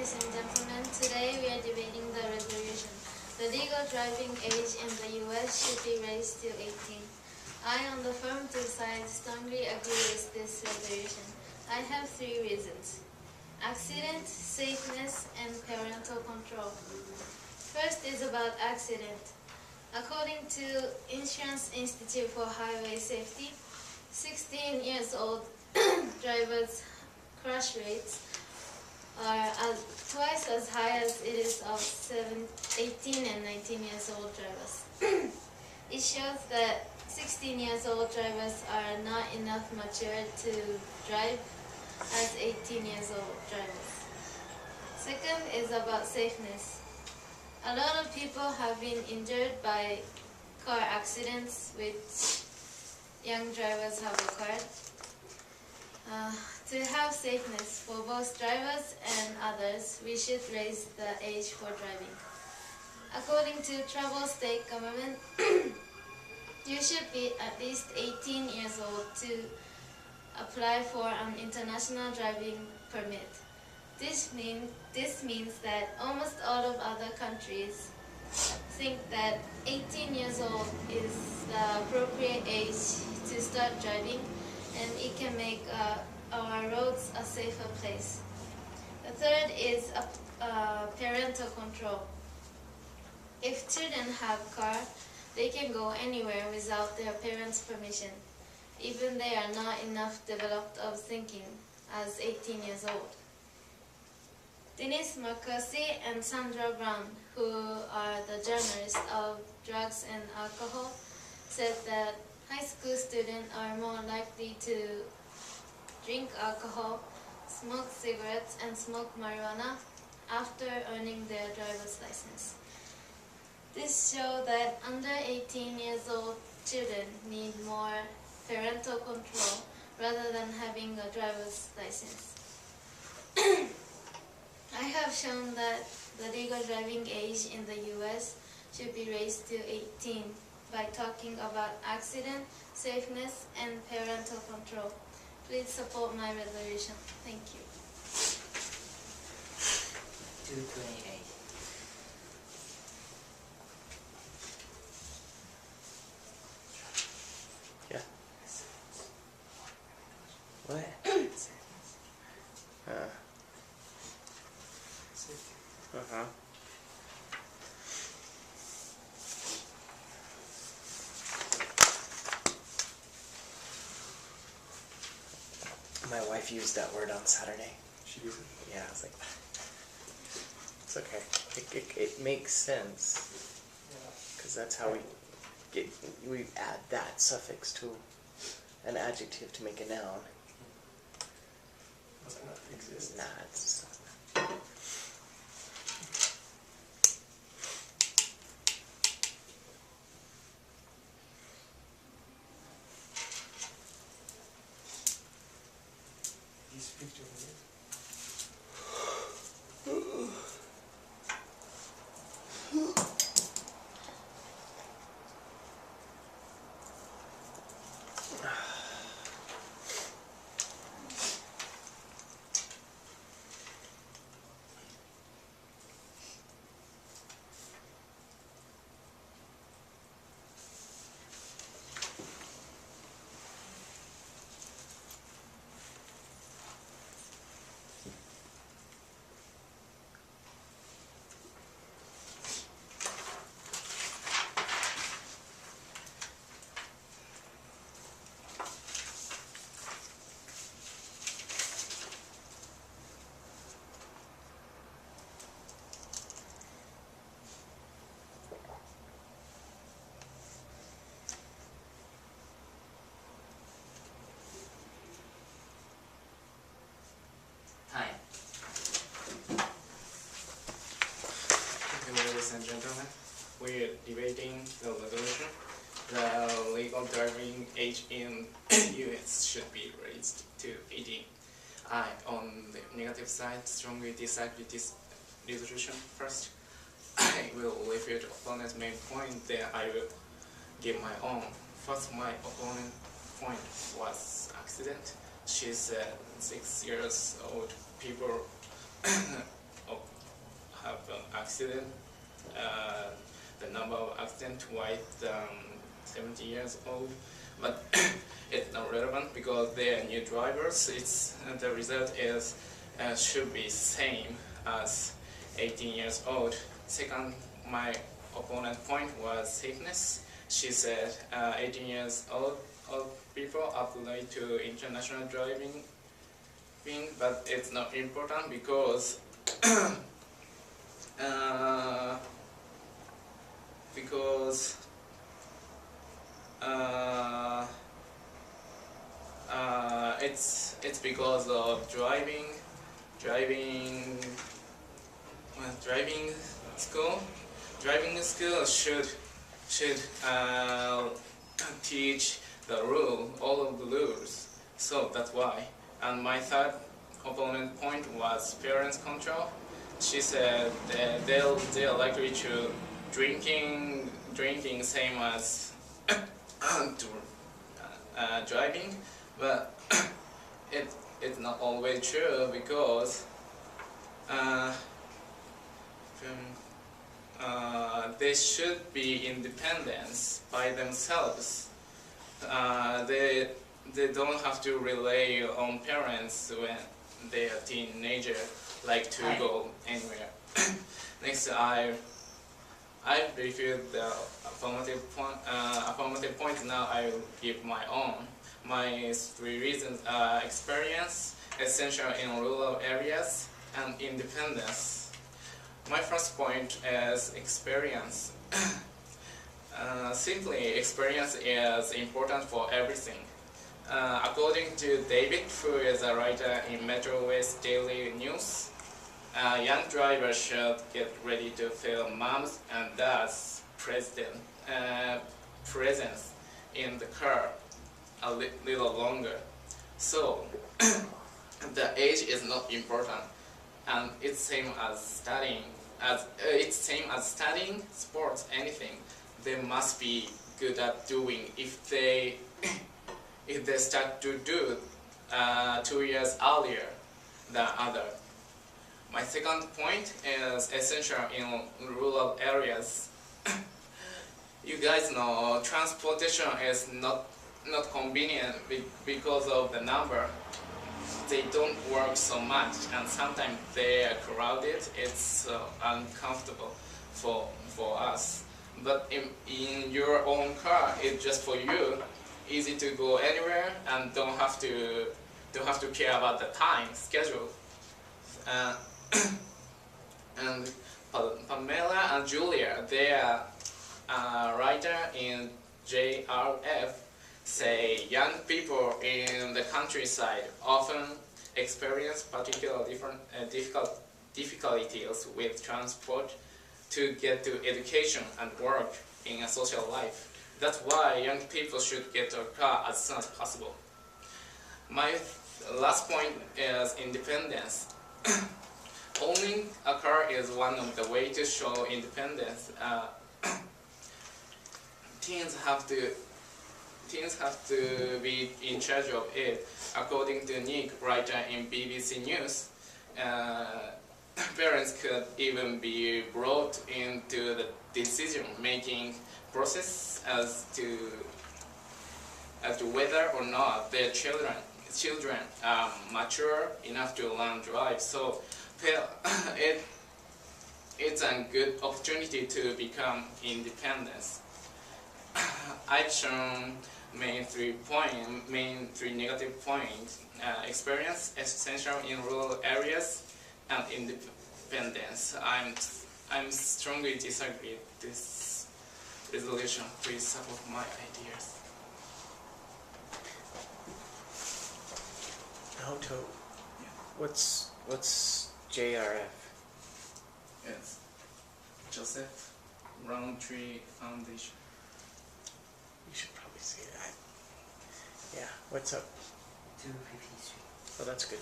ladies and gentlemen. Today we are debating the resolution. The legal driving age in the US should be raised to 18. I, on the affirmative side, strongly agree with this resolution. I have three reasons: accident, safeness, and parental control. First is about accident. According to Insurance Institute for Highway Safety, 16 years old drivers' crash rates are twice as high as it is of 18 and 19 years old drivers. It shows that 16 years old drivers are not enough mature to drive as 18 years old drivers. Second is about safeness. A lot of people have been injured by car accidents which young drivers have occurred. To have safeness for both drivers and others, we should raise the age for driving. According to Travel State Government, you should be at least 18 years old to apply for an international driving permit. This means that almost all of other countries think that 18 years old is the appropriate age to start driving, and it can make our roads a safer place. The third is parental control. If children have a car, they can go anywhere without their parents' permission, even they are not enough developed of thinking as 18 years old. Denise Marcosi and Sandra Brown, who are the journalists of drugs and alcohol, said that high school students are more likely to drink alcohol, smoke cigarettes, and smoke marijuana after earning their driver's license. This shows that under 18 years old children need more parental control rather than having a driver's license. I have shown that the legal driving age in the US should be raised to 18 by talking about accident, safeness, and parental control. Please support my resolution. Thank you. 228. Yeah. What? Uh-huh. My wife used that word on Saturday. She used it? Yeah, I was like, it's okay. It makes sense, because that's how we add that suffix to an adjective to make a noun. Does it not exist? Nah, it's These pictures of it. Time. Ladies and gentlemen, we are debating the resolution. The legal driving age in US should be raised to 18. I, on the negative side, strongly disagree with this resolution. First, I will refute opponent's main point, then I will give my own. First, my opponent's point was accident. She said 6 years old people have an accident. The number of accidents twice 70 years old, but it's not relevant because they are new drivers. The result is should be same as 18 years old. Second, my opponent point was safeness. She said 18 years old people apply to international driving thing, but it's not important because because it's because of driving school. Driving school should teach the all of the rules. So that's why. And my third opponent point was parents' control. She said that they're likely to drinking same as driving, but it's not always true because they should be independent by themselves. They don't have to rely on parents when they are teenager, like to go anywhere. Next, I reviewed the affirmative point. Now I will give my own. My 3 reasons are experience, essential in rural areas, and independence. My first point is experience. Simply, experience is important for everything. According to David, who is a writer in Metro West Daily News, young drivers should get ready to feel mom's and dad's presence in the car a little longer. So, the age is not important, and it's same as studying. It's same as studying sports. Anything they must be good at doing if they start to do 2 years earlier than other. My second point is essential in rural areas. You guys know transportation is not convenient because of the number. They don't work so much, and sometimes they are crowded. It's uncomfortable for us. But in your own car, it's just for you, easy to go anywhere, and don't have to care about the time schedule. And Pamela and Julia, they are writer in JRF, say young people in the countryside often experience particular difficulties with transport to get to education and work in a social life. That's why young people should get a car as soon as possible. My last point is independence. Owning a car is one of the ways to show independence. Teens have to be in charge of it. According to Nick, writer in BBC News, parents could even be brought into the decision-making process as to whether or not their children are mature enough to learn drive. So it's a good opportunity to become independent. I've shown main three negative points: experience, essential in rural areas, and independence. I'm strongly disagree with this resolution. Please support my ideas. Naoto, what's JRF? Yes, Joseph Roundtree Foundation. You should probably say that. Yeah, what's up? 253. Oh, that's good.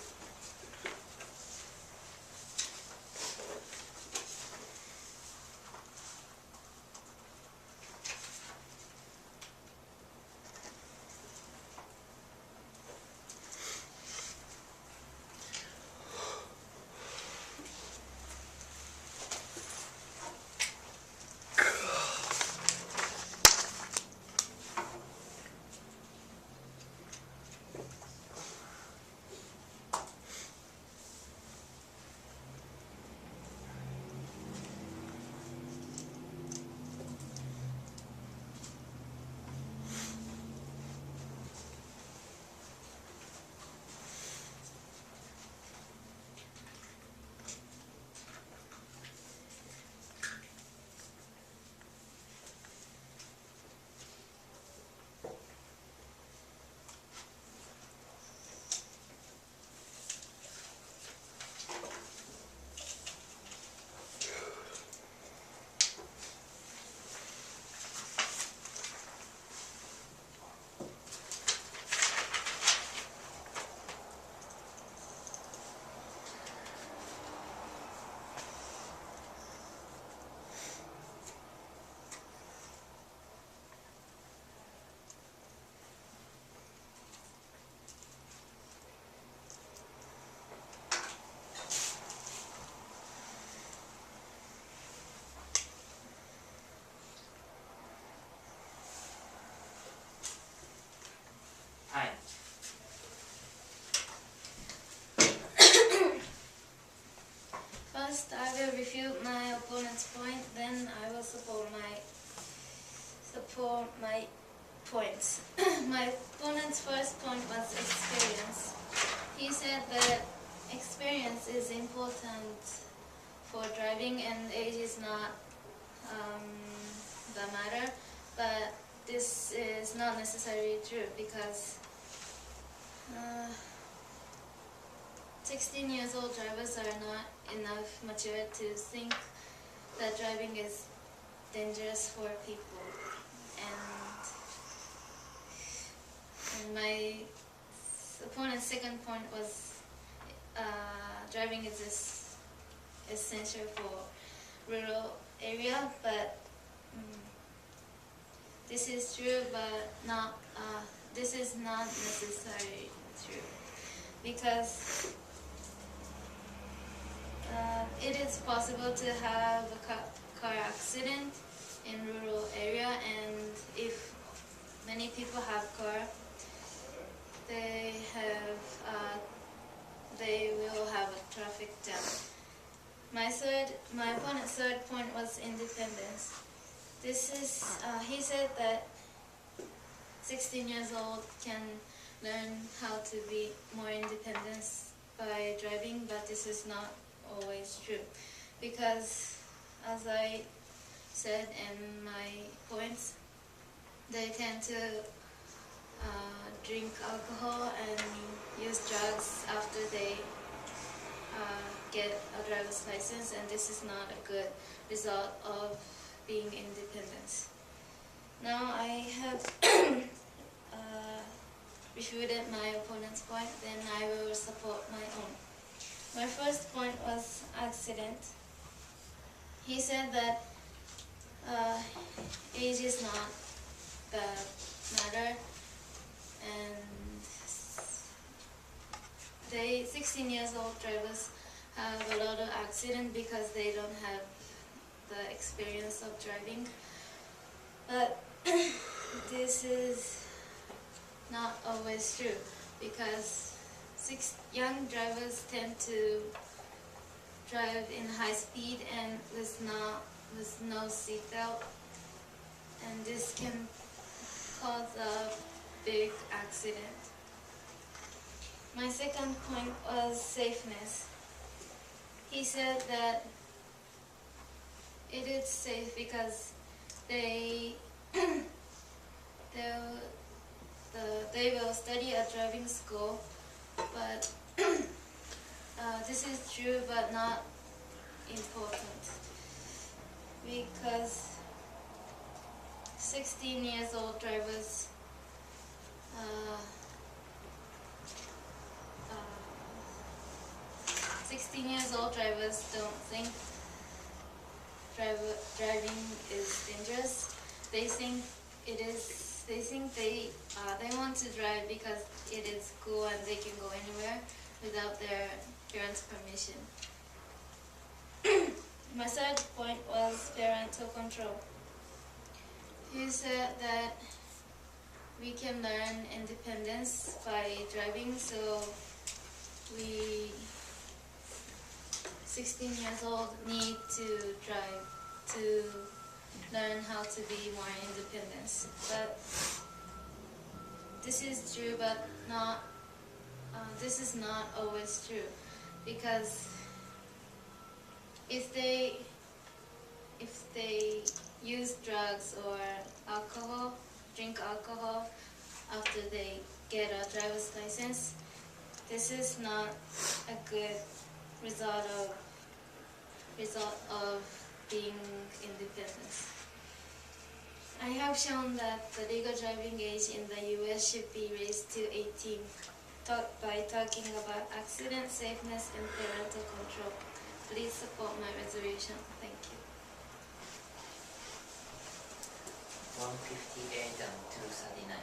for my points. My opponent's first point was experience. He said that experience is important for driving and age is not the matter, but this is not necessarily true because 16 years old drivers are not enough mature to think that driving is dangerous for people. And my opponent's second point was driving is essential for rural area, but this is true, but not. This is not necessarily true because it is possible to have a car accident in rural area, and if many people have car, they will have a traffic jam. My opponent's third point was independence. He said that 16 years old can learn how to be more independent by driving, but this is not always true because, as I said in my points, they tend to drink alcohol and use drugs after they get a driver's license, and this is not a good result of being independent. Now I have refuted my opponent's point, then I will support my own. My first point was accident. He said that age is not the matter, and 16 years old drivers have a lot of accidents because they don't have the experience of driving. But this is not always true because young drivers tend to drive in high speed and with no seatbelt, and this can cause a big accident. My second point was safeness. He said that it is safe because they will study at driving school, but this is true but not important because 16 years old drivers 16 years old drivers don't think driving is dangerous. They think it is. They think they want to drive because it is cool and they can go anywhere without their parents' permission. My third point was parental control. He said that we can learn independence by driving, so 16 years old need to drive to learn how to be more independent. But this is true, but not. This is not always true, because if they use drugs or alcohol, drink alcohol after they get a driver's license, this is not a good result of being independent. I have shown that the legal driving age in the US should be raised to 18 by talking about accident safeness and parental control. Please support my resolution. Thank you. 158 and 239.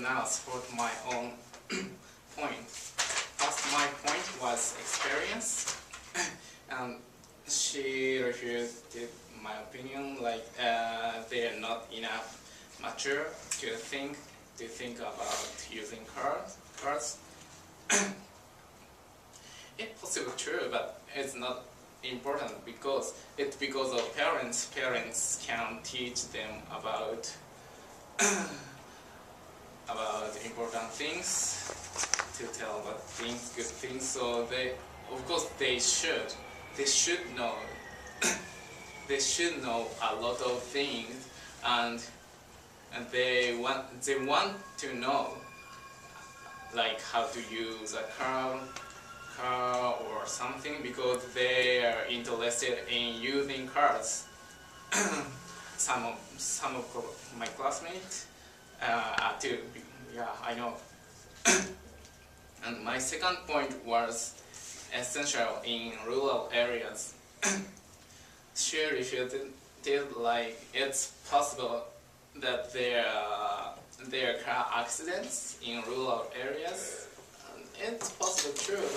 now support my own point. First, my point was experience, and she refuted my opinion, like they are not enough mature to think about using cards. It's possibly true, but it's not important because it's because of parents. Parents can teach them about about important things, to tell about things, good things. So they, of course, they should know they should know a lot of things, and they want to know, like how to use a car or something, because they are interested in using cars. some of my classmates too. Yeah, I know. And my second point was essential in rural areas. She refuted like it's possible that there are car accidents in rural areas. It's possibly true,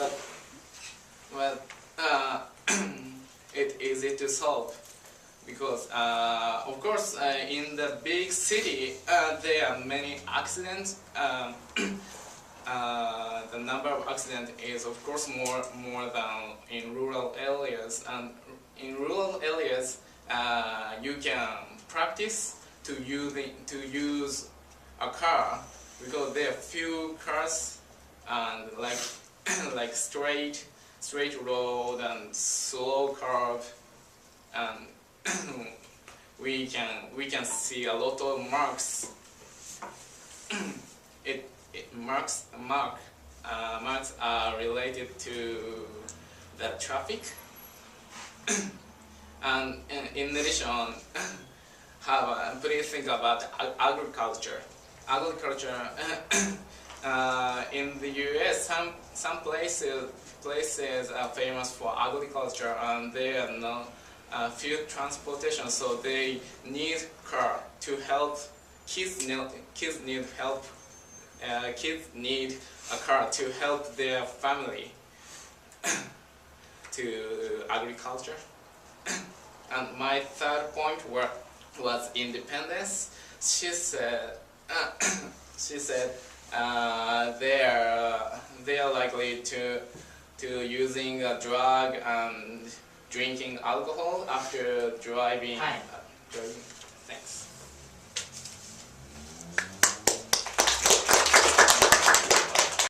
but it's easy to solve, because of course in the big city there are many accidents. The number of accidents is of course more than in rural areas, and in rural areas you can practice to use a car, because there are few cars and like straight road and slow curve, and we can see a lot of marks. Marks are related to the traffic, and in addition, please think about agriculture. In the U.S., some places are famous for agriculture, and there are no field transportation, so they need car to help. Kids need help. Kids need a car to help their family to agriculture. And my third point was independence. She said they are likely to using a drug and drinking alcohol after driving. Hi. Thanks.